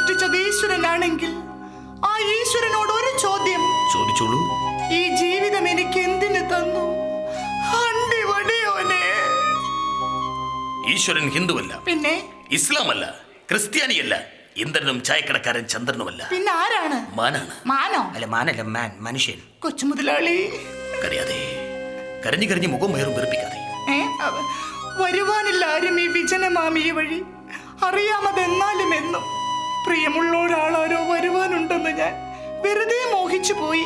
സൃഷ്ടിച്ചത് ഈശ്വരനാണെങ്കിൽ ആ ഈശ്വരനോട് ഒരു ചോദ്യം ചോദിച്ചോളൂ. ഈ ജീവിതം എനിക്ക് എന്തിനു തന്നു? അണ്ടിവടിയോനെ. ഈശ്വരൻ ഹിന്ദുവല്ല, പിന്നെ ഇസ്ലാമല്ല, ക്രിസ്ത്യാനിയല്ല, ഇന്ദ്രനും ചായക്കടക്കാരൻ ചന്ദ്രനുമല്ല. പിന്നെ ആരാണ്? മാനാണ്. മാനോ? അല്ല, മാനല്ല, മാൻ, മനുഷ്യൻ. കൊച്ചു മുതലാളി, കരയാതെ, കരഞ്ഞു കരഞ്ഞ് മുഖം വേറും വെറുപ്പിക്കാതെ. വരുവാനില്ല ആരും ഈ വിജനമാമിയ വഴി. അറിയാമതെന്നാലും എന്നും പ്രിയമുള്ള ഒരാളാരോ വരുവാനുണ്ടെന്ന് ഞാൻ വെറുതെ മോഹിച്ചു പോയി.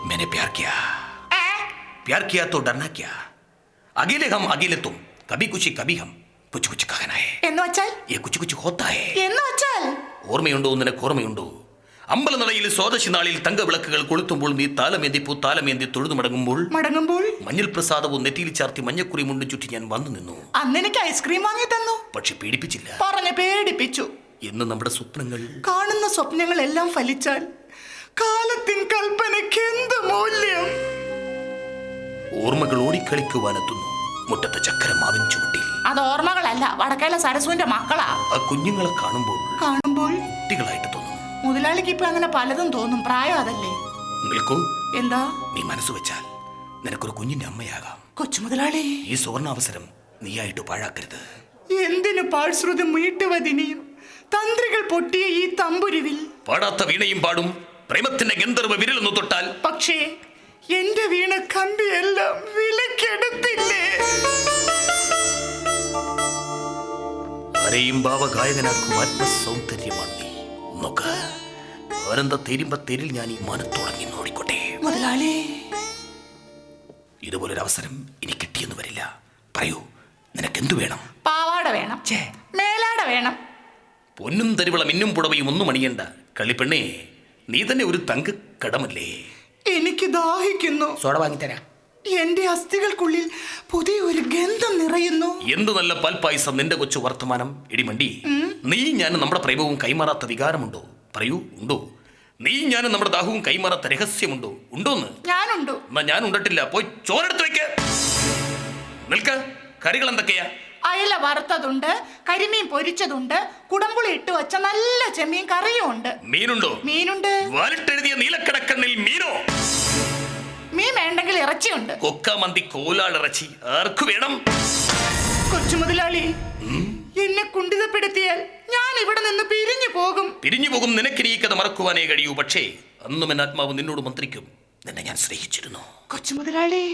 मैंने प्यार किया, प्यार किया तो डरना क्या? अकेले हम अकेले तुम, कभी कुछ हम कुछ कुछ कहना है. എന്നുവെച്ചാൽ ये कुछ कुछ होता है. എന്നുവെച്ചാൽ ഓർമ്മയുണ്ടോ? നിനക്ക് ഓർമ്മയുണ്ടോ? അമ്പലനടയിൽ സ്വാദശി നാളിൽ തങ്കവിളക്കുകൾ കൊളുത്തുമ്പോൾ നീ താലമേന്തി തൊഴുതു മടങ്ങുമ്പോൾ മഞ്ഞൾ പ്രസാദവും നെറ്റിയിൽ ചാർത്തി മഞ്ഞക്കുറി മുണ്ടും ചുറ്റി ഞാൻ വന്നു നിന്നു. അന്ന് എനിക്ക് ഐസ്ക്രീം വാങ്ങി തന്നു. പക്ഷെ പേടിപ്പിച്ചില്ല. പറഞ്ഞു പേടിപ്പിച്ചു. എന്ന് നമ്മുടെ സ്വപ്നങ്ങൾ, കാണുന്ന സ്വപ്നങ്ങളെല്ലാം ഫലിച്ചാൽ കാലത്തിൻ കൽപ്പനയ്ക്ക് എന്ത് മൂല്യം? ഓർമ്മകൾ ഓടിക്കളിക്കുവാനെത്തുന്നു മുറ്റത്തെ ചക്കര മാവിൻ ചുവട്ടിൽ. അത് ഓർമ്മകളല്ല, വടക്കേല സരസുവിന്റെ മക്കളാ. ആ കുഞ്ഞുങ്ങളെ കാണുമ്പോൾ കുട്ടികളായിട്ട് തോന്നുന്നു. മുതലാളിക്ക് ഇപ്പൊ അങ്ങനെ പലതും തോന്നും, പ്രായം അതല്ലേ. നിൽക്കൂ. എന്താ? നീ മനസ്സ് വെച്ചാൽ നിനക്കൊരു കുഞ്ഞിന്റെ അമ്മയാകാം. കൊച്ചു മുതലാളി, ഈ സുവർണാവസരം നീയായിട്ട് പാഴാക്കരുത്. എന്തിനു പാഴ്ശ്രുതി മീട്ടുവതിനിയും തന്ത്രികൾ പൊട്ടിയ ഈ തമ്പുരുവിൽ പാടാത്ത വീണയും പാടും. പ്രേമത്തിന്റെ ഗന്ധർവ വിരലൊന്നു തൊട്ടാൽ. പക്ഷേ എന്റെ വീണ കമ്പിയെല്ലാം വിലക്കെടുത്തില്ലേ? ആരെയും ഭാവഗായകനാക്കും ആത്മസൗന്ദര്യമാണ് നീ. നോക്ക്, ആനന്ദ തേരിൽ ഞാൻ ഈ മാനത്തോടങ്ങി നോടിക്കോട്ടെ. മുതലാളി, ഇതുപോലൊരു അവസരം ഇനി കിട്ടിയെന്ന് വരില്ല. പറയൂ, നിനക്കെന്തു വേണം? പാവാട വേണം, മേലാട വേണം. പൊന്നും തരിവള മിന്നും പുടവയും ഒന്നും അണിയണ്ട. കളിപ്പെണ്ണേ, നീ തന്നെ ഒരു തങ്ക കടമല്ലേ. എനിക്ക് ദാഹിക്കുന്നു. സോഡ വാങ്ങിത്തരാം. എന്റെ അസ്ഥികൾക്കുള്ളിൽ പുതിയ ഒരു ഗന്ധം നിറയുന്നു. എന്ത് നല്ല പാൽപ്പായസം നിന്റെ കൊച്ചു വർത്തമാനം. ഇടിമണ്ടി, നീ ഞാനും നമ്മുടെ പ്രേമവും കൈമാറാത്ത വികാരമുണ്ടോ? പറയൂ, ഉണ്ടോ? നീ ഞാനും നമ്മുടെ ദാഹവും കൈമാറാത്ത രഹസ്യമുണ്ടോ? ഉണ്ടോന്ന്? ഞാനുണ്ടോ? എന്നാ ഞാൻ ഉണ്ടട്ടില്ല. പോയി ചോറെടുത്ത് വെക്ക. നിൽക്ക. കറികൾ എന്തൊക്കെയാ? അയല വറുത്തതുണ്ട്, കരിമീൻ പൊരിച്ചതുണ്ട്, കുടംപുളി ഇട്ട് വെച്ച നല്ല ചെമ്മീൻ കറിയും ഉണ്ട്. മീനുണ്ടോ? മീനുണ്ട്. വാലിട്ടെഴുതിയ നീലക്കടക്കണ്ണിൽ മീനോ? മീൻ വേണ്ടെങ്കിൽ ഇറച്ചിയുണ്ട്. കൊക്കാമന്തി, കോലാളിറച്ചി ആർക്കു വേണം? കൊച്ചു മുതലാളി, എന്നെ കുണ്ഠിതപ്പെടുത്തിയാൽ ഞാൻ ഇവിടെ നിന്ന് പിരിഞ്ഞു പോകും. നിനക്കിനി ഈ കഥ മറക്കുവാനേ കഴിയൂ. പക്ഷേ അന്നും എൻ ആത്മാവ് നിന്നോട് മന്ത്രിക്കും. നിന്നെ ഞാൻ സ്നേഹിച്ചിരുന്നു. കൊച്ചു മുതലാളി,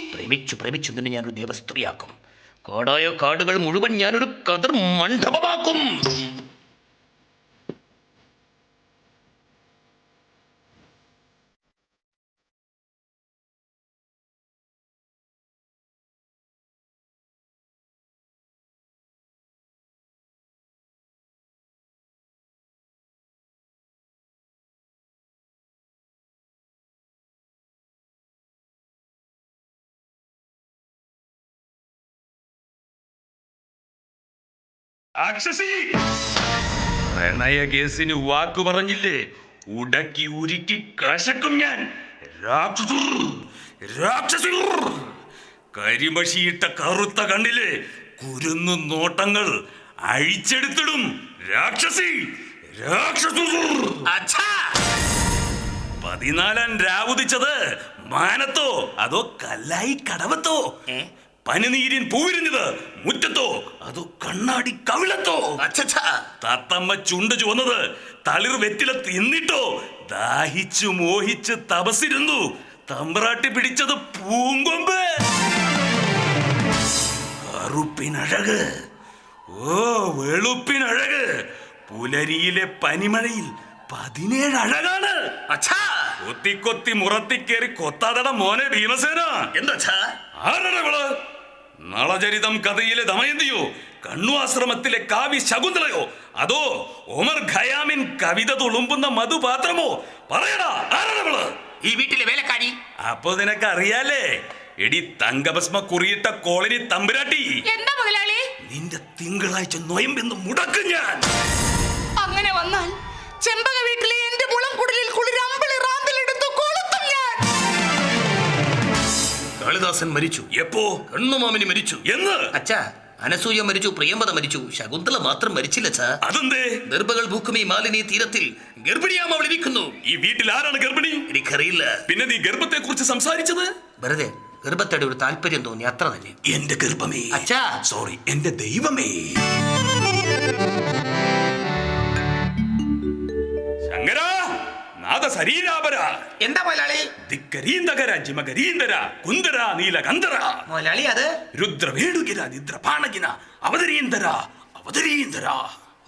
പ്രേമിച്ചു നിന്നെ ഞാനൊരു ദേവസ്ത്രീയാക്കും. കാടായ കാടുകൾ മുഴുവൻ ഞാനൊരു കതിർ മണ്ഡപമാക്കും. പ്രണയ കേസിന് വാക്കു പറഞ്ഞില്ലേ, ഉടക്കി ഉരുക്കി കശക്കും ഞാൻ. കരിമഷിയിട്ട കറുത്ത കണ്ണിലെ കുരുന്നു നോട്ടങ്ങൾ അഴിച്ചെടുത്തിടും രാക്ഷസി. 14 രാവുദിച്ചത് മാനത്തോ അതോ കല്ലായി കടവത്തോ? പനിനീരിൻ പൂവിരിഞ്ഞത് മുറ്റത്തോ അതോ കണ്ണാടി കവിളത്തോ? തത്തമ്മ ചുണ്ട് ചുവന്നത് തളിർ വെറ്റില തിന്നിട്ടോ? ദാഹിച്ചു മോഹിച്ച് തപസിരുന്നു തമ്പ്രാട്ടി പിടിച്ചത് പൂങ്കൊമ്പ്. കറുപ്പിനഴക്, ഓ വെളുപ്പിനഴക്. പുലരിയിലെ പനിമഴയിൽ 17 അഴകാണ്. കൊത്തി മുറത്തിക്കേറി കൊത്താതട മോനെ ഭീമസേന. എന്താ? ആരടവള്? നളചരിതം കഥയിലെ ദമയന്തിയോ, കണ്ണുആശ്രമത്തിലെ കാവ്യ ശകുന്തളയോ, അതോ ഒമർ ഖയാമിൻ കവിത തുളുമ്പുന്ന മധുപാത്രമോ? പറയടാ, ആരടവള്? ഈ വീട്ടിലെ വേലക്കാരി. അപ്പൊ നിനക്കറിയാലേ, എടി തങ്കഭസ്മ കുറിയിട്ട കോളനി തമ്പുരാട്ടി. എന്താ മുതലാളി? നിന്റെ തിങ്കളാഴ്ച നൊയമ്പെന്ന് മുടക്കും ഞാൻ. അങ്ങനെ വന്നാൽ ചെമ്പക വീട്ടിലെ എന്റെ മുളംകുടലിൽ കുളിരമ്പളി റാന്തലെടുത്തു കൊളുത്തും ഞാൻ. കാളിദാസൻ മരിച്ചു. എപ്പോ? കണ്ണുമാമിനി മരിച്ചു. എന്ന്? അച്ഛാ, അനസൂയ മരിച്ചു, പ്രിയംവദ മരിച്ചു, ശകുന്തള മാത്രം മരിച്ചില്ല അച്ഛാ. അതെന്തേ? ഗർഭകൾ ഭൂക്കും ഈ മാലിനി തീരത്തിൽ ഗർഭിണിയാം അവൾ ഇരിക്കുന്നു. ഈ വീട്ടിൽ ആരാണ് ഗർഭിണി? എനിക്കറിയില്ല. പിന്നെ നീ ഗർഭത്തെ കുറിച്ച് സംസാരിച്ചത്? വെറുതെ ഗർഭത്തോടെ ഒരു താല്പര്യം തോന്നി, അത്ര തന്നെ. എന്റെ ഗർഭമേ. അച്ഛാ. സോറി, എന്റെ ദൈവമേ. ശങ്കര, നാദ ശരീരാപര. എന്താ മുതലാളി? ദിക്കരീന്തകര ജിമകരീന്തര കുന്ദര നീലകന്ധര മുതലാളി അത് രുദ്രവേണുകിര നിദ്രപാണകിന അവതരീന്തര അവതരീന്തര.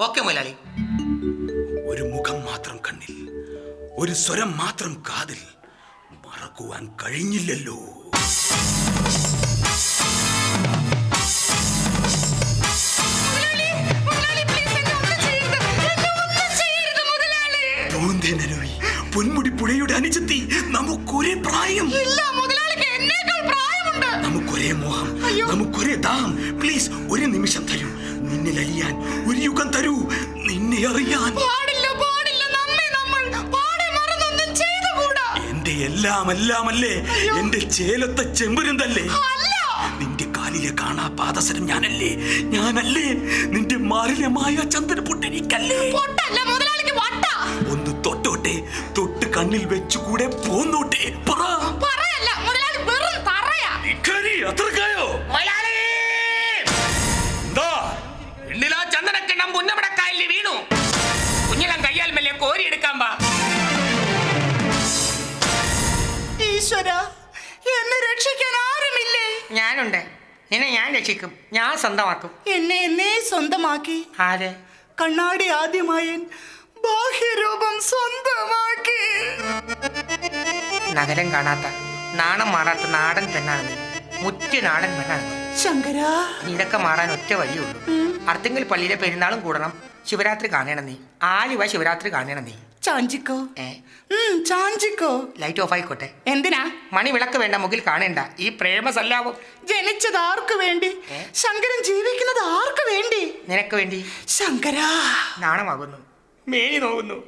ഓക്കെ മുതലാളി. ഒരു മുഖം മാത്രം കണ്ണിൽ, ഒരു സ്വരം മാത്രം കാതിൽ, മറക്കുവാൻ കഴിഞ്ഞില്ലല്ലോ. പൊന്മുടി പുഴയുടെ അനുജത്തി, നമുക്കൊരേ പ്രായം, നമുക്കൊരേ മോഹം, നമുക്കൊരേ ദാഹം. പ്ലീസ് ഒരു നിമിഷം തരൂ. നിന്നിൽ അലിയാൻ ഒരു യുഗം തരൂ. നിന്നെ അറിയാൻ. എന്റെ എല്ലാം എല്ലാമല്ലേ? എന്റെ ചേലത്തെ ചെമ്പുരുന്തല്ലേ? നിന്റെ കാലിലെ കാണാ പാദസരം ഞാനല്ലേ? ഞാനല്ലേ? നിന്റെ മാറിലെ മായ ചന്ദന പൊട്ടെനിക്കല്ലേ? ഒന്ന് തൊട്ടോട്ടെ, തൊട്ട് കണ്ണിൽ വെച്ചുകൂടെ പോന്നോട്ടെ. അത്രക്കായോ? എന്താ? ചന്ദനക്കിണ്ണം പുന്നമടക്കായലിൽ വീണു. കുഞ്ഞിളം കയ്യാൽ മെല്ലെ കോരിയെടുക്കാൻ പാ. ഈശ്വര, എന്നെ രക്ഷിക്കാൻ ആരുമില്ലേ? ഞാനുണ്ട്. നിന്നെ ഞാൻ രക്ഷിക്കും. ഞാൻ സ്വന്തമാക്കും. എന്നെ സ്വന്തമാക്കി. ആര്? കണ്ണാടി ആദ്യമായൻ ബാഹ്യരൂപം സ്വന്തമാക്കി. നഗരം കാണാത്ത, നാണം മാറാത്ത നാടൻ പെണ്ണാണ് നീ. മുറ്റ നാടൻ പെണ്ണാണ് നീ. ശങ്കര, ഇതൊക്കെ മാറാൻ ഒറ്റ വഴിയുള്ളൂ. അർത്തിങ്കൽ പള്ളിയിലെ പെരുന്നാളും കൂടണം. ശിവരാത്രി കാണണം നീ. ആലുവ ശിവരാത്രി കാണണം നീ. ചാഞ്ചിക്കോ. ചാഞ്ചിക്കോ. ലൈറ്റ് ഓഫ് ആയിക്കോട്ടെ. എന്തിനാ? മണി വിളക്ക് വേണ്ട, മുകിൽ കാണേണ്ട. ഈ പ്രേമ സല്ലാപം. ജനിച്ചത് ആർക്ക് വേണ്ടി? ശങ്കരൻ ജീവിക്കുന്നത് ആർക്ക് വേണ്ടി? നിനക്ക് വേണ്ടി. ശങ്കര, നാണമാകുന്നു, മേനി നോവുന്നു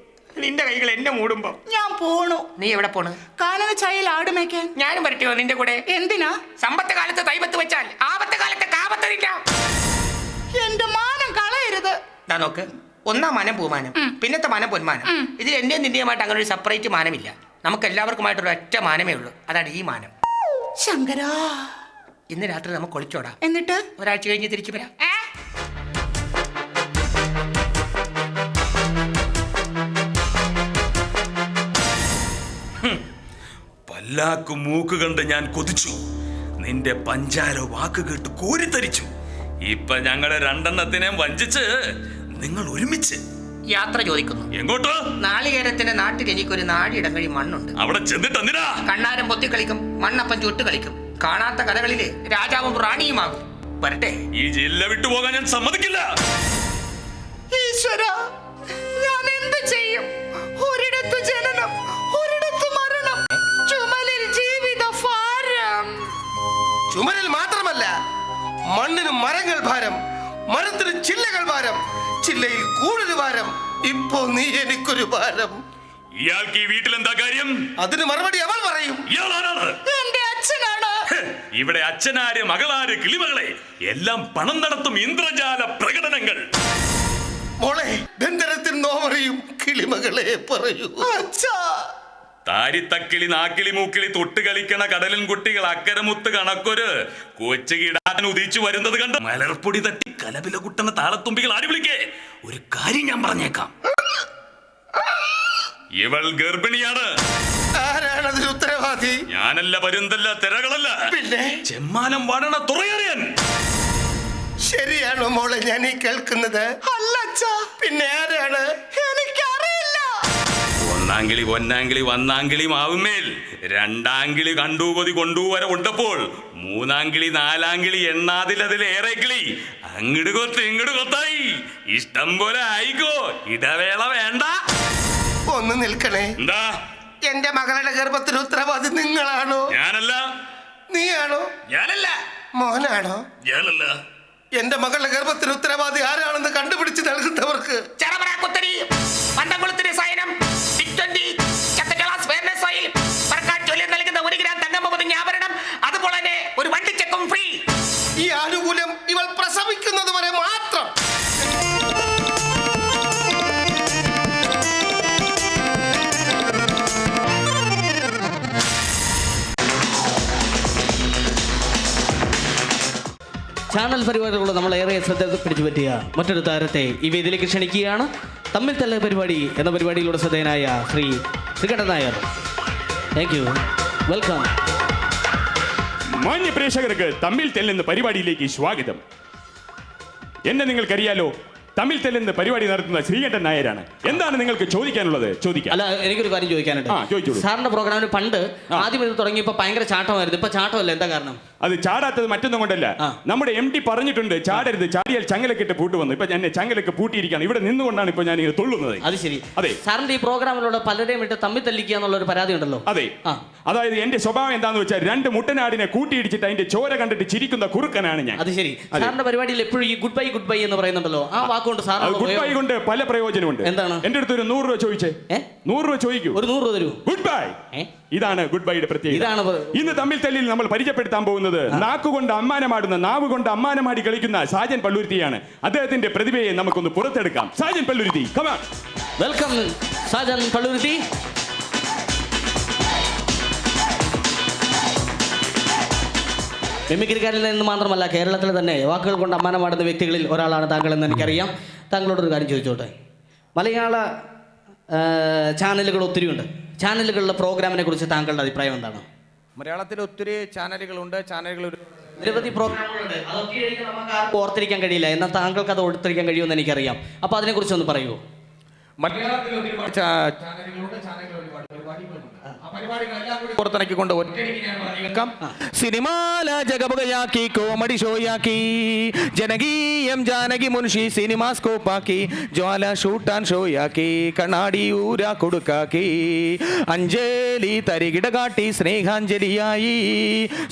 നിന്റെ കൈകൾ എന്നെ മൂടുമ്പോ. ഞാൻ പോണു. നീ എവിടെ പോണ്? കാനന ചായയിൽ ആടുമേക്കാൻ. ഞാനും വരട്ടെയോ നിന്റെ കൂടെ? എന്തിനാ? സമ്പത്ത് കാലത്ത് തൈപത്ത് വെച്ചാൽ ആപത്ത് കാലത്ത് കാപത്തതില്ല. എന്റെ മാനം കളയരുത്. നോക്ക്, ഒന്നാം മാനം പൂമാനം, പിന്നത്തെ മാനം പൊന്മാനം. ഇതിൽ എന്റെയും നിന്റെയുമായിട്ട് അങ്ങനെ ഒരു സെപ്പറേറ്റ് മാനമില്ല. നമുക്ക് എല്ലാവർക്കുമായിട്ടൊരു ഒറ്റ മാനമേ ഉള്ളൂ. അതാണ് ഈ മാനം. ശങ്കര, ഇന്ന് രാത്രി നമുക്ക് ഒളിച്ചോടാം. എന്നിട്ട് ഒരാഴ്ച കഴിഞ്ഞ് തിരിച്ചു വരാം. പല്ലാക്കു മൂക്ക് കണ്ട് ഞാൻ കൊതിച്ചു. നിന്റെ പഞ്ചാര വാക്ക് കേട്ട് കോരിത്തരിച്ചു. ഇപ്പൊ ഞങ്ങളെ രണ്ടെണ്ണത്തിനെ വഞ്ചിച്ച് നിങ്ങൾ ഒരുമിച്ച് യാത്ര ചോദിക്കുന്നു. എങ്ങോട്ട്? നാളികേരത്തിന്റെ നാട്ടിൽ എനിക്കൊരു നാടിയിടങ്ങഴി മണ്ണുണ്ട്. അവിടെ ചെന്നിട്ട് എന്തിനാ? കണ്ണാരം പൊത്തി കളിക്കും, മണ്ണപ്പം ചുട്ട് കളിക്കും. കാണാത്ത കഥകളിലെ രാജാവും റാണിയുമാകും. വരട്ടെ. ഈ ജില്ല വിട്ടുപോകാൻ ഞാൻ സമ്മതിക്കില്ല. ഈശ്വര, ഞാൻ എന്ത് ചെയ്യും? ഒരിടത്തു ജനനം, ഒരിടത്തു മരണം. ചുമലിൽ ജീവിത ഭാരം. ചുമലിൽ മാത്രമല്ല, മണ്ണിന് മരങ്ങൾ ഭാരം, മരത്തിന് ചില്ലകൾ ഭാരം, ചില്ലയിൽ കൂടുതൽ ഭാരം. ഇപ്പോ നീ എനിക്കൊരു ഭാരം. ഇയാൾക്ക് ഈ വീട്ടിൽ എന്താ കാര്യം? അതിന് മറുപടി അവൾ പറയും. ഇയാളാരാണ്? എന്റെ അച്ഛനാണ്. ഇവിടെ അച്ഛനാര്, മകളാര്, കിളിമകളെ എല്ലാം പണം നടത്തും ഇന്ദ്രജാല പ്രകടനങ്ങൾ. മോളെ, ബന്ധനത്തിൽ നോവറിയും കിളിമകളെ പറയൂ. അച്ഛാ, താരിത്തക്കിളി നാക്കിളി മൂക്കിളി തൊട്ട് കളിക്കണ കടലിൻ കുട്ടികൾ അക്കരമുത്ത് കണക്കൊരു കൊച്ചു കിടാൻ ഉദിച്ചു വരുന്നത് കണ്ട് മലർപ്പൊടി തട്ടി കലപില കുട്ടുന്ന താളത്തുമ്പികൾ ആടി വിളിക്കേ. ഒരു കാര്യം ഞാൻ പറഞ്ഞേക്കാം, ഇവൾ ഗർഭിണിയാണ്. ആരാണതിന് ഉത്തരവാദി? ഞാനല്ല, പരുന്തല്ല, തിരകളല്ല, പിന്നെ ചെമ്മാനം വാടണ തുറയറിയാൻ. ശരിയാണോ മോളെ ഞാൻ ഈ കേൾക്കുന്നത്? അല്ല അച്ഛാ. പിന്നെ ആരാണ്? എനിക്കറിയില്ല. ഒന്നാങ്കിളി പൊന്നാങ്കിളി വന്നാങ്കിളി മാവുമേൽ, രണ്ടാങ്കിളി കണ്ടൂപതി കൊണ്ടുവര ഉണ്ടപ്പോൾ, മൂന്നാങ്കിളി നാലാങ്കിളി എണ്ണാതിലതിലേറെ കിളി. അങ്ങട് കൊത്ത് ഇങ്ങട് കൊത്തായി, ഇഷ്ടം പോലെ ആയിക്കോ, ഇടവേള വേണ്ട. ഒന്ന് നിൽക്കണേ. എന്താ? എന്റെ മകളുടെ ഗർഭത്തിന് ഉത്തരവാദി നിങ്ങളാണോ? ഞാനല്ല. നീയാണോ? ഞാനല്ല. മോനാണോ? ഞാനല്ല. എന്റെ മകളുടെ ഗർഭത്തിന് ഉത്തരവാദി ആരാണെന്ന് കണ്ടുപിടിച്ച് നൽകുന്നവർക്ക് അതുപോലെ ഒരു വണ്ടിച്ചെക്കും ഫ്രീ. ഈ ആനുകൂല്യം ഇവൾ പ്രസവിക്കും ചാനൽ പരിപാടികളോട് നമ്മൾ ഏറെ ശ്രദ്ധ പിടിച്ചു പറ്റിയ മറ്റൊരു താരത്തെ ഈ വേദിയിലേക്ക് ക്ഷണിക്കുകയാണ്. തമ്മിൽ തല്ല പരിപാടി എന്ന പരിപാടിയിലൂടെ ശ്രദ്ധേയനായ Shri Sreekandan Nair. Thank you, welcome. മാന്യ പ്രേക്ഷകർക്ക് തമ്മിൽ തെല്ലെന്ന പരിപാടിയിലേക്ക് സ്വാഗതം. എന്നെ നിങ്ങൾക്കറിയാലോ, തമ്മിൽ തെല്ലെന്ന പരിപാടി നടത്തുന്ന ശ്രീകണ്ഠൻ നായരാണ്. എന്താണ് നിങ്ങൾക്ക് ചോദിക്കാനുള്ളത്? ചോദിക്കാം. അല്ല, എനിക്കൊരു കാര്യം ചോദിക്കാനുണ്ട്. ചോദിച്ചോളൂ. സാറിന്റെ പ്രോഗ്രാമിന് പണ്ട് ആദ്യം ഇത് തുടങ്ങിയപ്പോൾ ഭയങ്കര ചാട്ടമായിരുന്നു. ഇപ്പൊ ചാട്ടമല്ല, എന്താ കാരണം? അത് ചാടാത്തത് മറ്റൊന്നും കൊണ്ടല്ല. നമ്മുടെ MD പറഞ്ഞിട്ടുണ്ട് ചാടരുത്, ചാടിയാൽ ചങ്ങലക്കിട്ട് പൂട്ടുവന്നു. ഇപ്പൊ ഞാൻ ചങ്ങലക്ക് പൂട്ടിയിരിക്കുകയാണ്. ഇവിടെ നിന്നുകൊണ്ടാണ് ഇപ്പൊ ഞാൻ ഇങ്ങനെ തുള്ളുന്നത്. അത് ശരി. അതെ, സാറിന്റെ ഈ പ്രോഗ്രാമിലൂടെ പലരെയും ഇട്ട് തമ്മിൽ തല്ലിക്കുക എന്നുള്ള ഒരു പരാതി ഉണ്ടല്ലോ. അതെ, അതായത് എന്റെ സ്വഭാവം എന്താന്ന് വെച്ചാൽ 2 മുട്ടനാടിനെ കൂട്ടിയിടിച്ചിട്ട് അതിന്റെ ചോര കണ്ടിട്ട് ചിരിക്കുന്ന കുറുക്കനാണ് ഞാൻ. അത് ശരി. സാറിന്റെ പരിപാടിയിൽ എപ്പോഴും ഈ ഗുഡ് ബൈ എന്ന് പറയുന്നുണ്ടല്ലോ, ആ വാക്കുകൊണ്ട് സാർ ഗുഡ് ബൈ കൊണ്ട് പല പ്രയോജനമുണ്ട്. എന്താണ്? എന്റെ അടുത്ത് ഒരു 100 രൂപ ചോദിച്ചേ. 100 രൂപ ചോദിക്കൂ. ഒരു 100 രൂപ തരൂ. Good bye. ഇതാണ് ഗുഡ് ബൈയുടെ പ്രത്യേകത. ഇന്ന് തമ്മിൽ തല്ലിൽ നമ്മൾ പരിചയപ്പെടുത്താൻ പോകുന്നത് നാക്കുകൊണ്ട് അമ്മാനമാടുന്ന, നാവ് കൊണ്ട് അമ്മാനമാടി കളിക്കുന്ന സാജൻ പള്ളുരുത്തിയാണ്. അദ്ദേഹത്തിന്റെ പ്രതിഭയെ നമുക്കൊന്ന് പുറത്തെടുക്കാം. Sajan Palluruthy, come on. Welcome Sajan Palluruthy. മിമിക്രിക്കാരിൽ നിന്ന് മാത്രമല്ല, കേരളത്തിൽ തന്നെ വാക്കുകൾ കൊണ്ട് അമ്മാനമാടുന്ന വ്യക്തികളിൽ ഒരാളാണ് താങ്കളെന്ന് എനിക്കറിയാം. താങ്കളോടൊരു കാര്യം ചോദിച്ചോട്ടെ. മലയാള ചാനലുകൾ ഒത്തിരിയുണ്ട്. ചാനലുകളിലെ പ്രോഗ്രാമിനെ കുറിച്ച് താങ്കളുടെ അഭിപ്രായം എന്താണ്? മലയാളത്തിൽ ഒത്തിരി ചാനലുകളുണ്ട്. നിരവധി പ്രോഗ്രാമുകളുണ്ട്. അതൊക്കെ നമുക്ക് ആർക്കും ഓർത്തിരിക്കാൻ കഴിയില്ല. എന്നാൽ താങ്കൾക്ക് അത് ഓർത്തിരിക്കാൻ കഴിയുമെന്ന് എനിക്കറിയാം. അപ്പോൾ അതിനെക്കുറിച്ച് ഒന്ന് പറയുമോ? മലയാളത്തിൽ ഒരുപാട് ചാനലുകളുണ്ട്, ഒരുപാട് പരിപാടികളുണ്ട്. ആ പരിപാടികളെല്ലാം കൂടി പുറത്തിറക്കിക്കൊണ്ട് സിനിമാല ജഗബുകയാക്കി, കോമഡി ഷോയാക്കി, ജനകീയം ജാനകി മുൻഷി സിനിമാ സ്കോപ്പാക്കി, ജ്വാല ഷൂട്ടാൻ ഷോയാക്കി, കണ്ണാടി ഊരാ കൊടുക്കാക്കി, അഞ്ജലി തരികിട കാട്ടി സ്നേഹാഞ്ജലിയായി,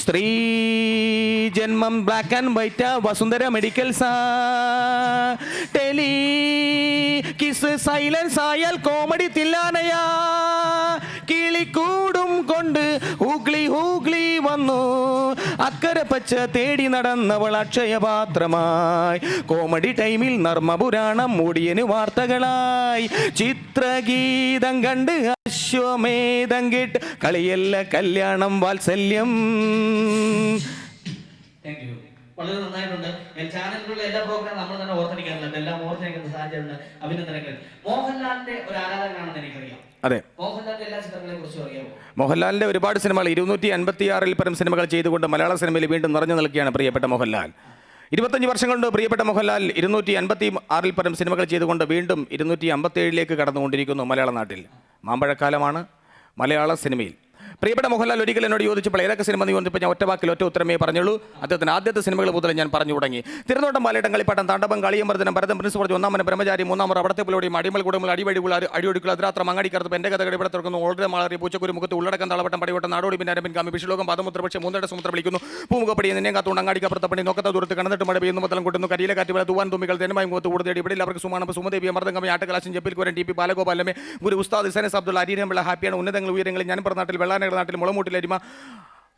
Sthree Janmam black and white Vasundhara മെഡിക്കൽസാ, ടെലി കിസ് സൈലൻസ് ആയാൽ കോമഡി തില്ലാനയാ, കിളിക്കൂടും കൊണ്ട് ഹൂഗ്ലി വന്നു, അക്കരെ പച്ച തേടി നടന്നവൾ അക്ഷയപാത്രമായി, കോമഡി ടൈമിൽ നർമ്മപുരാണം മൂടിയന് വാർത്തകളായി, ചിത്രഗീതം കണ്ട് അശ്വമേധം കേട്ട് കളിയല്ല കല്യാണം വാത്സല്യം. വളരെ നന്നായിട്ടുണ്ട്. ചാനലുകളിലെ എല്ലാ പ്രോഗ്രാം നമ്മൾ തന്നെ ഓർത്തിരിക്കാറുണ്ട്. എല്ലാം ഓർത്തിരിക്കുന്ന സാഹചര്യമുണ്ട്. അഭിനന്ദനങ്ങൾ. മോഹൻലാലിന്റെ ഒരു ആരാധകനാണെന്ന് എനിക്കറിയാം. അതെ, മോഹൻലാലിന്റെ എല്ലാ ചിത്രങ്ങളെ കുറിച്ച് അറിയാമോ? മോഹൻലാലിന്റെ ഒരുപാട് സിനിമകൾ, 256 പരം സിനിമകൾ ചെയ്തുകൊണ്ട് മലയാള സിനിമയിൽ വീണ്ടും നിറഞ്ഞു നിൽക്കുകയാണ് പ്രിയപ്പെട്ട മോഹൻലാൽ. 25 വർഷം കൊണ്ട് പ്രിയപ്പെട്ട മോഹൻലാൽ 256 പരം സിനിമകൾ ചെയ്തുകൊണ്ട് വീണ്ടും 257 കടന്നുകൊണ്ടിരിക്കുന്നു മലയാള നാട്ടിൽ. മാമ്പഴക്കാലമാണ് മലയാള സിനിമയിൽ. പ്രിയപ്പെട്ട മോഹൻലാൽ ഒരിക്കൽ എന്നോട് ചോദിച്ചപ്പോൾ ഏതൊക്കെ സിനിമ നീ വന്നപ്പോൾ ഞാൻ ഒറ്റ വാക്കിൽ ഒറ്റ ഉത്തരമേ പറഞ്ഞുള്ളൂ. അദ്ദേഹത്തിന് ആദ്യത്തെ സിനിമകൾ മുതൽ ഞാൻ പറഞ്ഞു തുടങ്ങി. തിരുനോട്ടം, പാലേട്ടം, കളിപ്പാട്ടം, താണ്ഡവം, കളിയമ്പർദ്ദനം, ഭരതം, പ്രിൻസ് പറഞ്ഞു, ഒന്നാമൻ, ബ്രഹ്മചാരി, മൂന്നാമർ, അവിടത്തെ പുലോടി, അടിമൽ കുടുംബങ്ങൾ, അടിവഴികൾ, അടിയൊടുക്കൽ, അതിരാത്രം, അങ്ങാടിക്കറുത്ത്, എൻ്റെ കഥകൾ ഇവിടെ തുറക്കുന്നു, ഓൾറെഡി മാറി, പൂച്ചക്കുരു മുഖത്ത്, ഉള്ളടക്കം, തളവട്ടം, പടിവട്ടം, നാടോടി, പിന്നെ പിൻകാമി, വിഷുലോകം, പാദമുദ്ര, പക്ഷേ മൂന്നര സമുദ്രം വിളിക്കുന്നു, പൂമുഖപ്പടി, നിന്നെ കാത്തുകൊണ്ട് അങ്ങാടിക്കപ്പുറത്തപ്പണി, നോക്കത്ത ദൂരത്ത് കടന്നിട്ട് മഴ പെയ്യുന്നു, മതലം കൊണ്ടുന്നു, കരിയിലെ കാറ്റ് പോലെ തൂവാൻ തുമ്പികൾ, തെന്മായി മുഖത്ത് കൂടുതൽ ഇവിടെ അവർക്ക് സുമാനം, സുമദേവി, അമർദ്ദംഗമി, ആട്ടകലാശം, ജപ്പിൽ കുരൻ, ടി പി ബാലഗോപാലമേ, ഗുരു ഉസ്താദ് ഇസനസ് അബ്ദുള്ള, അരീരമുള്ള ഹാപ്പിയാണ്, ഉന്നതങ്ങൾ ഉയരങ്ങളിൽ, ഞാൻ നാട്ടിൽ, വെള്ളാനഗർ നാട്ടിൽ, മുളമൂട്ടിൽ,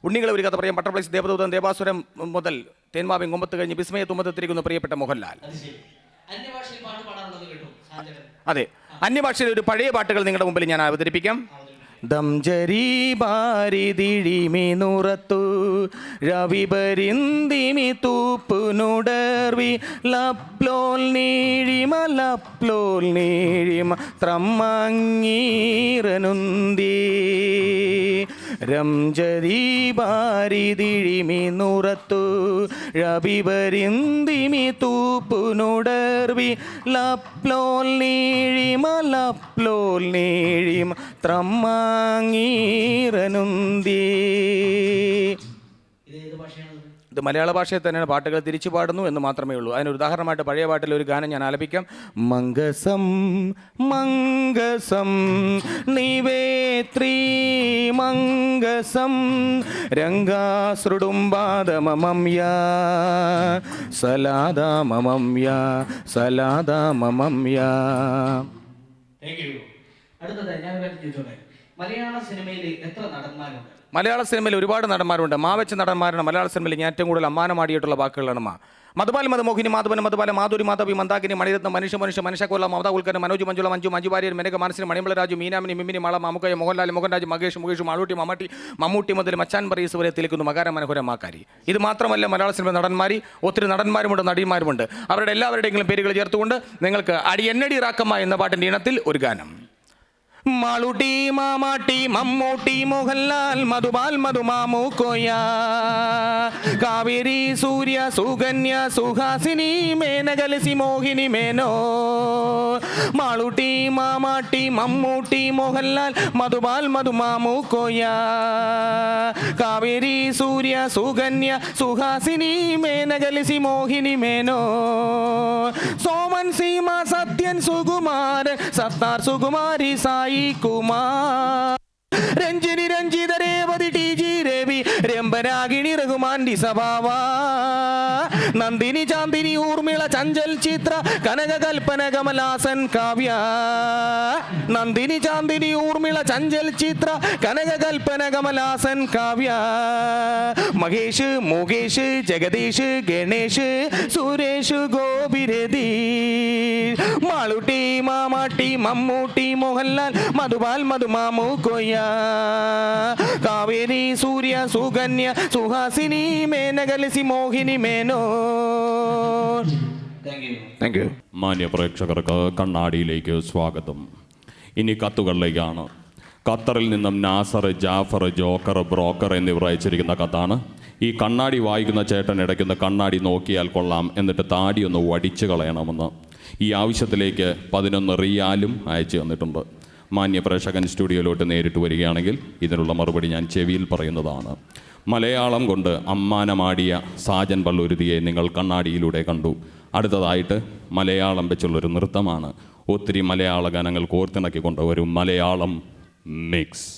ഉണ്ണികളെ ഒരു കഥ പറയാം. ബട്ടർഫ്ലൈസ്, ദേവദൂതൻ, ദേവാസുരം മുതൽ തേന്മാവിൻ കൊമ്പത്ത് കഴിഞ്ഞ് വിസ്മയ തുമ്പത്തെത്തിരിക്കുന്നു പ്രിയപ്പെട്ട മോഹൻലാൽ. അതെ, അന്യഭാഷയിൽ ഒരു പഴയ പാട്ടുകൾ നിങ്ങളുടെ മുമ്പിൽ ഞാൻ അവതരിപ്പിക്കാം. ദംജരി ബാരിതിഴിമി നുറത്തു രവിപരിന്തിമി തൂപ്പുനുടർവി ലപ്ലോൽ നീഴിമ ത്രമ്മങ്ങീരനുന്തി രംജരി ബാരിതിഴിമി നുറത്തു രവിപരിന്തിമി തൂപ്പുനുടർവി ലപ്ലോൽ നീഴിമ ത്രമ്മങ്ങീരനുന്തി. ഇത് മലയാള ഭാഷയിൽ തന്നെയാണ്. പാട്ടുകൾ തിരിച്ചു പാടുന്നു എന്ന് മാത്രമേ ഉള്ളൂ. അതിനൊരു ഉദാഹരണമായിട്ട് പഴയ പാട്ടിൽ ഒരു ഗാനം ഞാൻ ആലപിക്കാം. മംഗസം മംഗസം നിവേത്രീ മംഗസം രംഗാശ്രുടുംബാദമമ്യ സലാദാമമ്യ സലാദാമമ്യ. അടുത്തത് ഞാൻ ചോദിച്ചോട്ടെ, മലയാള സിനിമയിൽ എത്ര നടന്മാരുണ്ട്? മലയാള സിനിമയിൽ ഒരുപാട് നടന്മാരുണ്ട്. വെച്ച നടന്മാരാണ് മലയാള സിനിമയിൽ ഞാൻ ഏറ്റവും കൂടുതൽ അമ്മാനമാടിയിട്ടുള്ള വാക്കുകളാണ് മധുപാൽ മധുമോഹിനി മാധവൻ മധുപാല മാധുരി മാധവി മന്ദാകിനി മണിരത്നം മനുഷ്യ മമത ഉൽക്കരൻ മനോജ് മഞ്ജുള മഞ്ജു വാര്യർ മെനക മാനസിന് മണിമല രാജു മീനാമിനി മിമിനി മാള മാമുക്കയ മോഹൻലാൽ മോഹൻരാജ് മുകേഷ് മാളൂട്ടി മമ്മൂട്ടി മുതൽ മച്ചാൻ പറയീസ് വരെ തിലക്കുന്നു മകാര മനോഹരമാക്കാരി. ഇത് മാത്രമല്ല മലയാള സിനിമ നടന്മാർ ഒത്തിരി നടന്മാരുമുണ്ട്, നടിമാരുമുണ്ട്. അവരുടെ എല്ലാവരുടെയെങ്കിലും പേരുകൾ ചേർത്തുകൊണ്ട് നിങ്ങൾക്ക് അടിയന്നടി റാക്കമ്മ എന്ന പാട്ടിൻ്റെ ഇനത്തിൽ ഒരു ഗാനം. മാളൂട്ടി മാമാട്ടി മമ്മൂട്ടി മോഹൻലാൽ മധുപാൽ മധുമാമുക്കോയ കാവേരി സൂര്യ സുകന്യ സുഹാസിനി മേനകലസി മോഹിനി മേനോ. മാളൂട്ടി മാമാട്ടി മമ്മൂട്ടി മോഹൻലാൽ മധുപാൽ മധുമാമുക്കോയ കാവേരി സൂര്യ സുകന്യ സുഹാസിനി മേനകലസി മോഹിനി മേനോ. സോമൻ സീമ സത്യൻ സുകുമാരൻ സത്താർ സുകുമാരി സായി കുമാർ രഞ്ജിനി രഞ്ജിത രേവതി ടി ജി രവി രംഭരാഗിണി രഘുമാൻഡി സഭാവ നന്ദിനി ചാന്ദിനി ഊർമിള ചഞ്ചൽ ചിത്ര കനക കൽപ്പന കമലാസൻ കാവ്യ. നന്ദിനി ചാന്ദിനി ഊർമിള ചഞ്ചൽ ചിത്ര കനക കൽപ്പന കമലാസൻ കാവ്യ. മഹേഷ് മുകേഷ് ജഗദീഷ് ഗണേഷ് സുരേഷ് ഗോപിരതി. മാളൂട്ടി മാമാട്ടി മമ്മൂട്ടി മോഹൻലാൽ മധുപാൽ മധുമാമുക്കോയ കാവേരി സൂര്യ സുകന്യ സുഹാസിനി മേനകലസി മോഹിനി മേനോ. Thank you. മാന്യ പ്രേക്ഷകർക്ക് കണ്ണാടിയിലേക്ക് സ്വാഗതം. ഇനി കത്തുകളിലേക്കാണ്. ഖത്തറിൽ നിന്നും നാസർ, ജാഫർ, ജോക്കർ, ബ്രോക്കർ എന്നിവർ അയച്ചിരിക്കുന്ന കത്താണ്. ഈ കണ്ണാടി വായിക്കുന്ന ചേട്ടൻ ഇടയ്ക്കുന്ന കണ്ണാടി നോക്കിയാൽ കൊള്ളാം, എന്നിട്ട് താടി ഒന്ന് വടിച്ചു കളയണമെന്ന്. ഈ ആവശ്യത്തിലേക്ക് 11 റിയാലും അയച്ചു തന്നിട്ടുണ്ട്. മാന്യ പ്രേക്ഷകൻ സ്റ്റുഡിയോയിലോട്ട് നേരിട്ട് വരികയാണെങ്കിൽ ഇതിനുള്ള മറുപടി ഞാൻ ചെവിയിൽ പറയുന്നതാണ്. മലയാളം കൊണ്ട് അമ്മാനമാടിയ സാജൻ പള്ളുരുതിയെ നിങ്ങൾ കണ്ണാടിയിലൂടെ കണ്ടു. അടുത്തതായിട്ട് മലയാളം വെച്ചുള്ളൊരു നൃത്തമാണ്. ഒത്തിരി മലയാള ഗാനങ്ങൾ കോർത്തിണക്കിക്കൊണ്ട് ഒരു മലയാളം മിക്സ്.